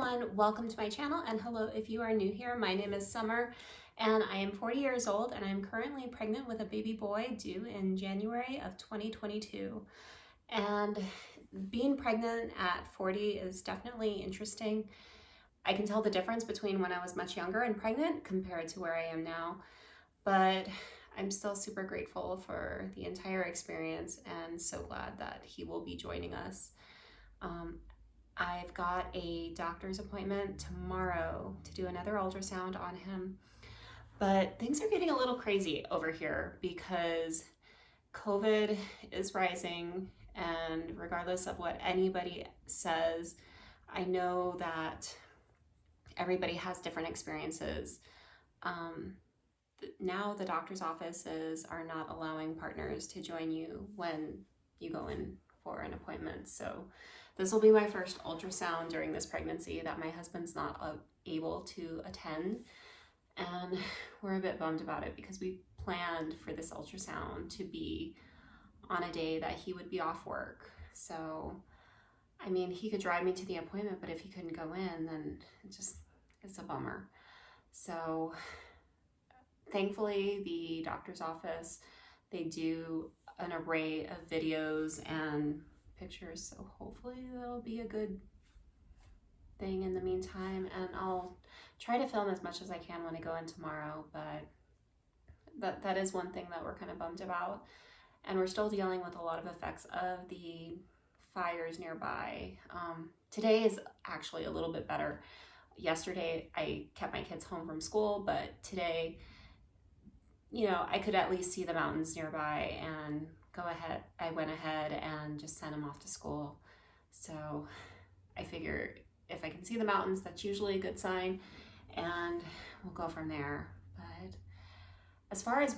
everyone, welcome to my channel, and hello if you are new here. My name is Summer and I am 40 years old and I'm currently pregnant with a baby boy due in January of 2022. And being pregnant at 40 is definitely interesting. I can tell the difference between when I was much younger and pregnant compared to where I am now, but I'm still super grateful for the entire experience and so glad that he will be joining us. I've got a doctor's appointment tomorrow to do another ultrasound on him, but things are getting a little crazy over here because COVID is rising, and regardless of what anybody says, I know that everybody has different experiences. Now the doctor's offices are not allowing partners to join you when you go in for an appointment. So this will be my first ultrasound during this pregnancy that my husband's not able to attend. And we're a bit bummed about it because we planned for this ultrasound to be on a day that he would be off work. So, I mean, he could drive me to the appointment, but if he couldn't go in, then it's a bummer. So thankfully, the doctor's office, they do an array of videos and pictures, so hopefully that'll be a good thing in the meantime. And I'll try to film as much as I can when I go in tomorrow, but that is one thing that we're kind of bummed about. And we're still dealing with a lot of effects of the fires nearby. Today is actually a little bit better. Yesterday I kept my kids home from school, but today, you know, I could at least see the mountains nearby and I went ahead and just sent him off to school. So I figure if I can see the mountains, that's usually a good sign, and we'll go from there. But as far as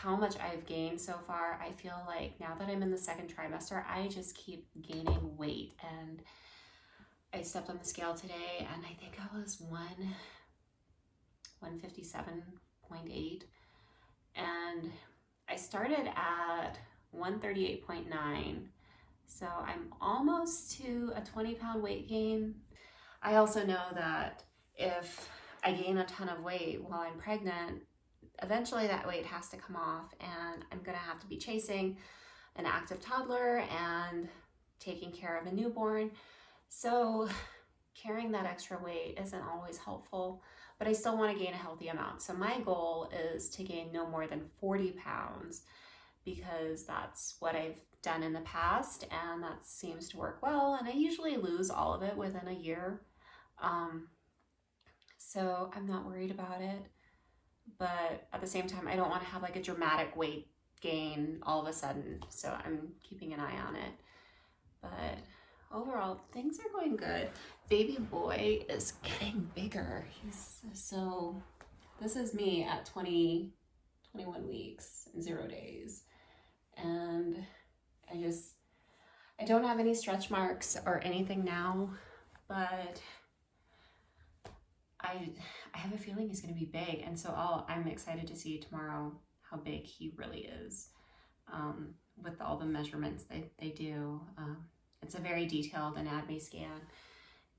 how much I've gained so far, I feel like now that I'm in the second trimester, I just keep gaining weight. And I stepped on the scale today and I think I was 157.8. And I started at 138.9. So I'm almost to a 20-pound weight gain. I also know that if I gain a ton of weight while I'm pregnant, eventually that weight has to come off, and I'm gonna have to be chasing an active toddler and taking care of a newborn. So carrying that extra weight isn't always helpful, but I still want to gain a healthy amount. So my goal is to gain no more than 40 pounds because that's what I've done in the past and that seems to work well. And I usually lose all of it within a year. So I'm not worried about it. But at the same time, I don't want to have like a dramatic weight gain all of a sudden. So I'm keeping an eye on it. But overall, things are going good. Baby boy is getting bigger. So this is me at 21 weeks and 0 days. And I don't have any stretch marks or anything now, but I have a feeling he's going to be big. And so I'm excited to see tomorrow how big he really is with all the measurements they do. It's a very detailed anatomy scan,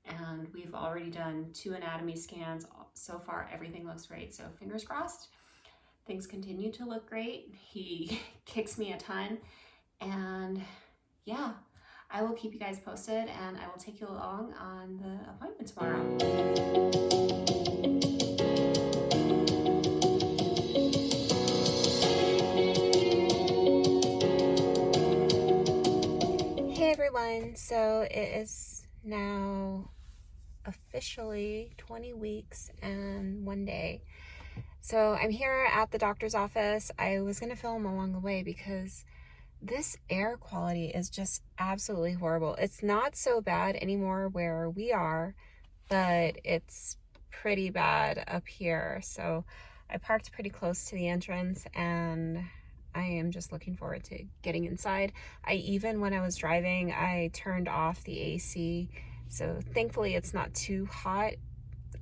and we've already done 2 anatomy scans. So far, everything looks great. So fingers crossed, things continue to look great. He kicks me a ton, and yeah, I will keep you guys posted, and I will take you along on the appointment tomorrow. Hey everyone, so it is now officially 20 weeks and 1 day. So I'm here at the doctor's office. I was going to film along the way because this air quality is just absolutely horrible. It's not so bad anymore where we are, but it's pretty bad up here. So I parked pretty close to the entrance and I am just looking forward to getting inside. When I was driving, I turned off the AC. So thankfully it's not too hot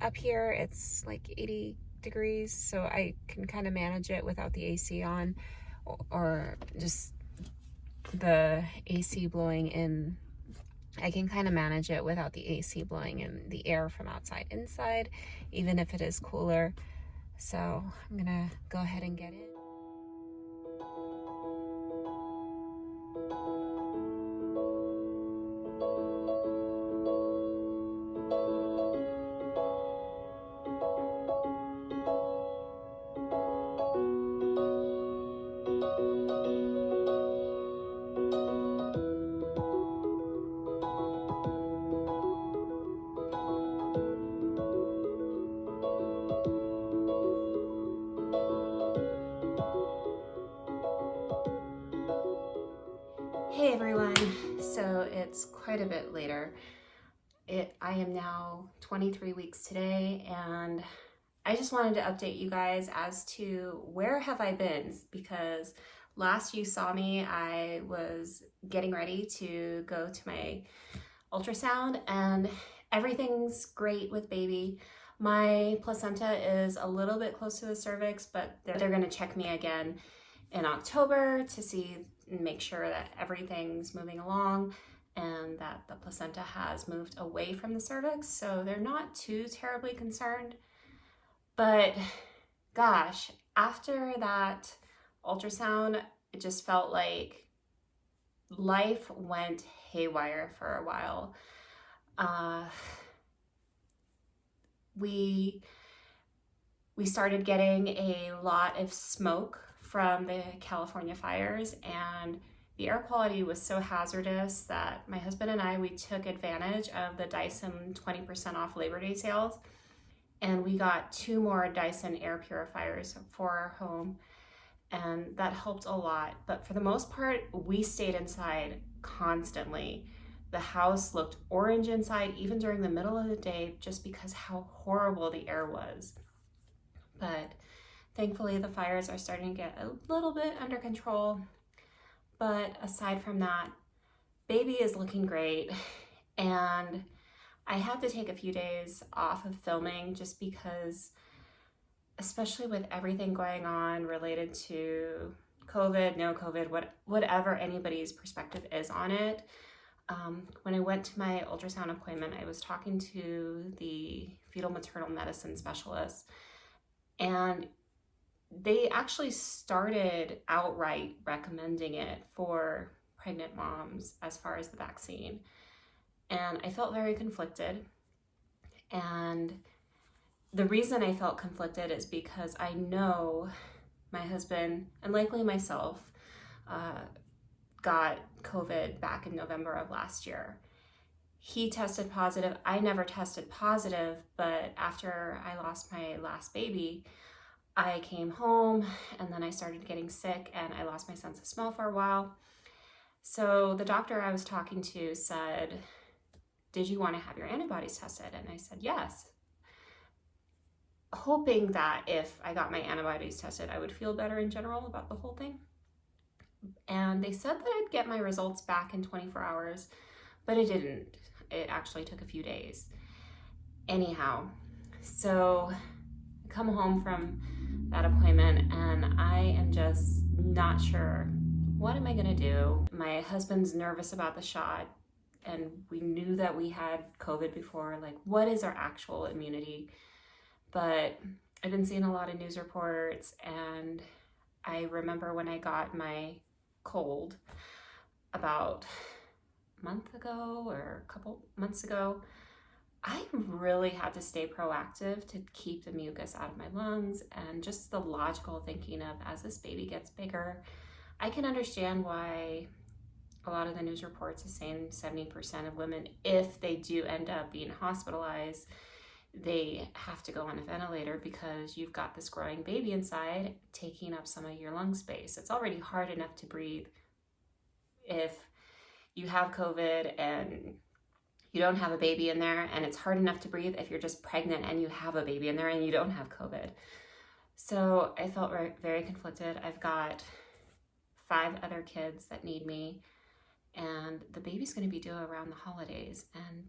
up here. It's like 80 degrees. So I can kind of manage it without the AC on, or just the AC blowing in I can kind of manage it without the AC blowing in the air from outside inside, even if it is cooler. So I'm gonna go ahead and get it. Hey everyone, so it's quite a bit later. I am now 23 weeks today, and I just wanted to update you guys as to where have I been, because last you saw me, I was getting ready to go to my ultrasound, and everything's great with baby. My placenta is a little bit close to the cervix, but they're going to check me again in October to see and make sure that everything's moving along and that the placenta has moved away from the cervix. So they're not too terribly concerned. But gosh, after that ultrasound, it just felt like life went haywire for a while. We started getting a lot of smoke from the California fires, and the air quality was so hazardous that my husband and we took advantage of the Dyson 20% off Labor Day sales, and we got 2 more Dyson air purifiers for our home, and that helped a lot. But for the most part, we stayed inside constantly. The house looked orange inside, even during the middle of the day, just because how horrible the air was. But thankfully, the fires are starting to get a little bit under control. But aside from that, baby is looking great. And I had to take a few days off of filming just because, especially with everything going on related to COVID, no COVID, whatever anybody's perspective is on it. When I went to my ultrasound appointment, I was talking to the fetal maternal medicine specialist, and they actually started outright recommending it for pregnant moms as far as the vaccine. And I felt very conflicted. And the reason I felt conflicted is because I know my husband, and likely myself, got COVID back in November of last year. He tested positive. I never tested positive, but after I lost my last baby, I came home and then I started getting sick and I lost my sense of smell for a while. So the doctor I was talking to said, "Did you want to have your antibodies tested?" And I said, yes, hoping that if I got my antibodies tested, I would feel better in general about the whole thing. And they said that I'd get my results back in 24 hours, but it didn't. It actually took a few days. Anyhow, so I come home from that appointment and I am just not sure. What am I gonna do? My husband's nervous about the shot, and we knew that we had COVID before. Like, what is our actual immunity? But I've been seeing a lot of news reports, and I remember when I got my cold about a month ago or a couple months ago, I really had to stay proactive to keep the mucus out of my lungs, and just the logical thinking of, as this baby gets bigger, I can understand why a lot of the news reports is saying 70% of women, if they do end up being hospitalized, they have to go on a ventilator because you've got this growing baby inside taking up some of your lung space. It's already hard enough to breathe if you have COVID and you don't have a baby in there, and it's hard enough to breathe if you're just pregnant and you have a baby in there and you don't have COVID. So I felt very conflicted. I've got 5 other kids that need me, and the baby's going to be due around the holidays, and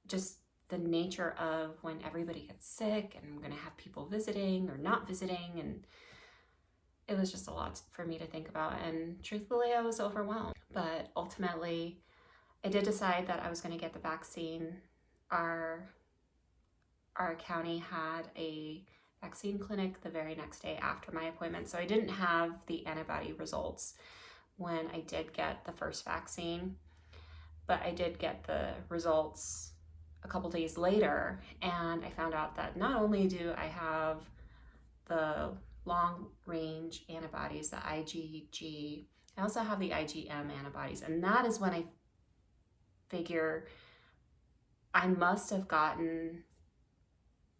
just the nature of when everybody gets sick and I'm going to have people visiting or not visiting, and it was just a lot for me to think about, and truthfully I was overwhelmed. But ultimately I did decide that I was going to get the vaccine. Our county had a vaccine clinic the very next day after my appointment, so I didn't have the antibody results when I did get the first vaccine, but I did get the results a couple days later, and I found out that not only do I have the long range antibodies, the IgG, I also have the IgM antibodies, and that is when I figure I must have gotten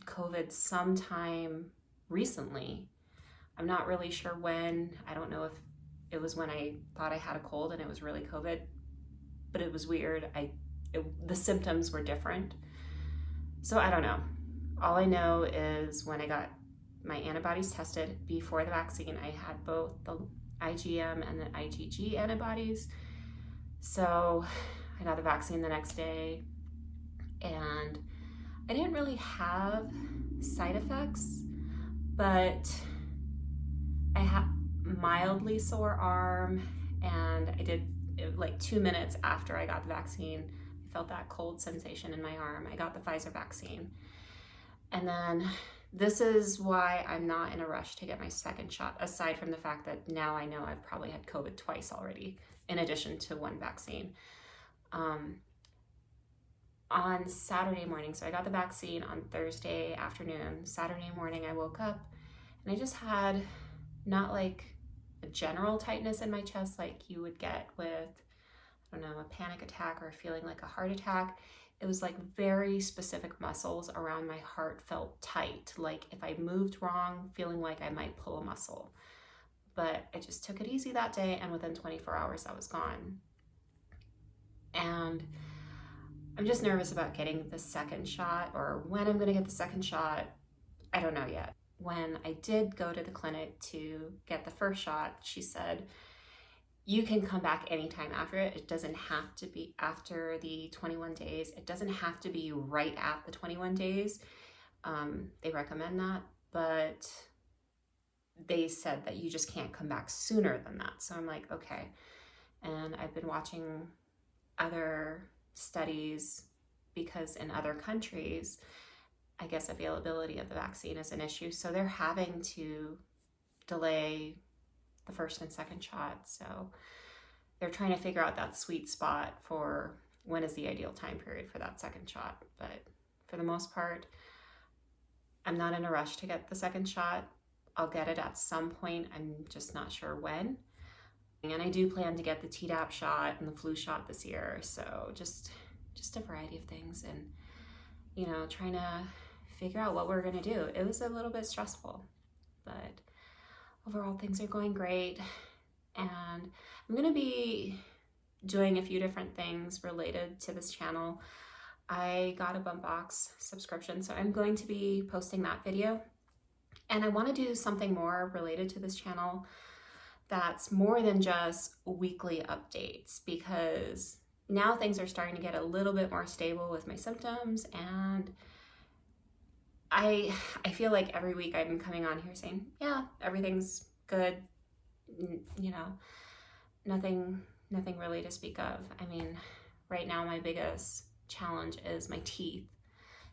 COVID sometime recently. I'm not really sure when. I don't know if it was when I thought I had a cold and it was really COVID, but it was weird. The symptoms were different. So I don't know. All I know is when I got my antibodies tested before the vaccine, I had both the IgM and the IgG antibodies. So I got the vaccine the next day, and I didn't really have side effects, but I had mildly sore arm, and I did, like 2 minutes after I got the vaccine, I felt that cold sensation in my arm. I got the Pfizer vaccine. And then this is why I'm not in a rush to get my second shot, aside from the fact that now I know I've probably had COVID twice already, in addition to one vaccine. On Saturday morning, so I got the vaccine on Thursday afternoon. Saturday morning I woke up and I just had not like a general tightness in my chest like you would get with, I don't know, a panic attack or feeling like a heart attack. It was like very specific muscles around my heart felt tight, like if I moved wrong, feeling like I might pull a muscle. But I just took it easy that day, and within 24 hours that was gone. And I'm just nervous about getting the second shot, or when I'm going to get the second shot. I don't know yet. When I did go to the clinic to get the first shot, she said, you can come back anytime after it. It doesn't have to be after the 21 days. It doesn't have to be right at the 21 days. They recommend that, but they said that you just can't come back sooner than that. So I'm like, okay. And I've been watching other studies because in other countries, I guess availability of the vaccine is an issue. So they're having to delay the first and second shot. So they're trying to figure out that sweet spot for when is the ideal time period for that second shot. But for the most part, I'm not in a rush to get the second shot. I'll get it at some point. I'm just not sure when. And I do plan to get the Tdap shot and the flu shot this year. So just a variety of things, and, you know, trying to figure out what we're going to do. It was a little bit stressful, but overall things are going great. And I'm going to be doing a few different things related to this channel. I got a Bump Box subscription, so I'm going to be posting that video. And I want to do something more related to this channel that's more than just weekly updates, because now things are starting to get a little bit more stable with my symptoms, and I feel like every week I'm coming on here saying, yeah, everything's good, you know, nothing really to speak of. I mean, right now my biggest challenge is my teeth,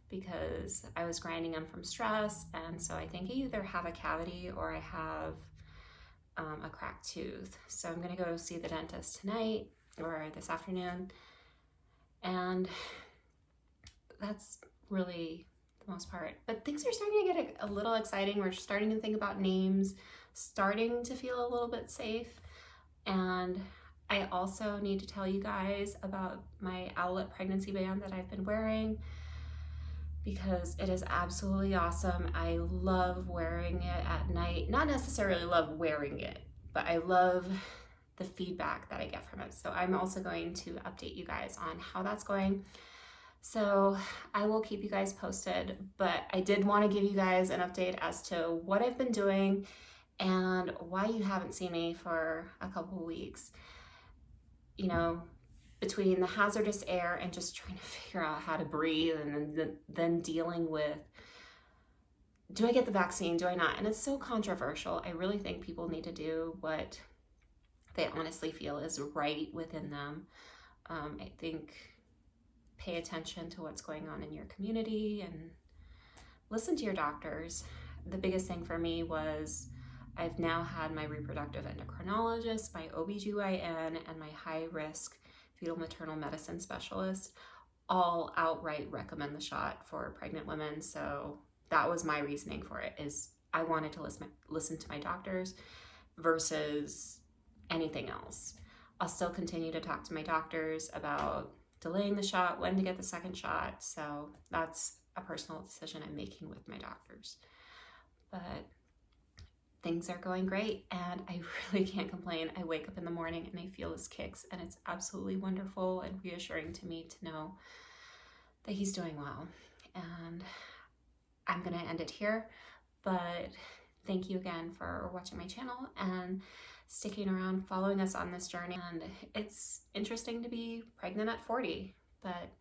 because I was grinding them from stress, and so I think I either have a cavity or I have a cracked tooth. So I'm gonna go see the dentist tonight or this afternoon, and that's really the most part. But things are starting to get a little exciting. We're starting to think about names, starting to feel a little bit safe. And I also need to tell you guys about my Owlet pregnancy band that I've been wearing, because it is absolutely awesome. I love wearing it at night. Not necessarily love wearing it, but I love the feedback that I get from it. So I'm also going to update you guys on how that's going. So I will keep you guys posted, but I did want to give you guys an update as to what I've been doing and why you haven't seen me for a couple of weeks. You know, between the hazardous air and just trying to figure out how to breathe, and then dealing with, do I get the vaccine, do I not? And it's so controversial. I really think people need to do what they honestly feel is right within them. I think pay attention to what's going on in your community and listen to your doctors. The biggest thing for me was I've now had my reproductive endocrinologist, my OBGYN, and my high-risk fetal maternal medicine specialist all outright recommend the shot for pregnant women. So that was my reasoning for it, is I wanted to listen to my doctors versus anything else. I'll still continue to talk to my doctors about delaying the shot, when to get the second shot. So that's a personal decision I'm making with my doctors. But things are going great and I really can't complain. I wake up in the morning and I feel his kicks, and it's absolutely wonderful and reassuring to me to know that he's doing well. And I'm gonna end it here, but thank you again for watching my channel and sticking around, following us on this journey. And it's interesting to be pregnant at 40, but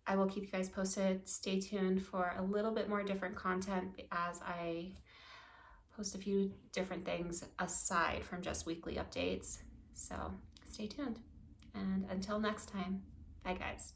I will keep you guys posted. Stay tuned for a little bit more different content as I post a few different things aside from just weekly updates. So stay tuned. And until next time, bye guys.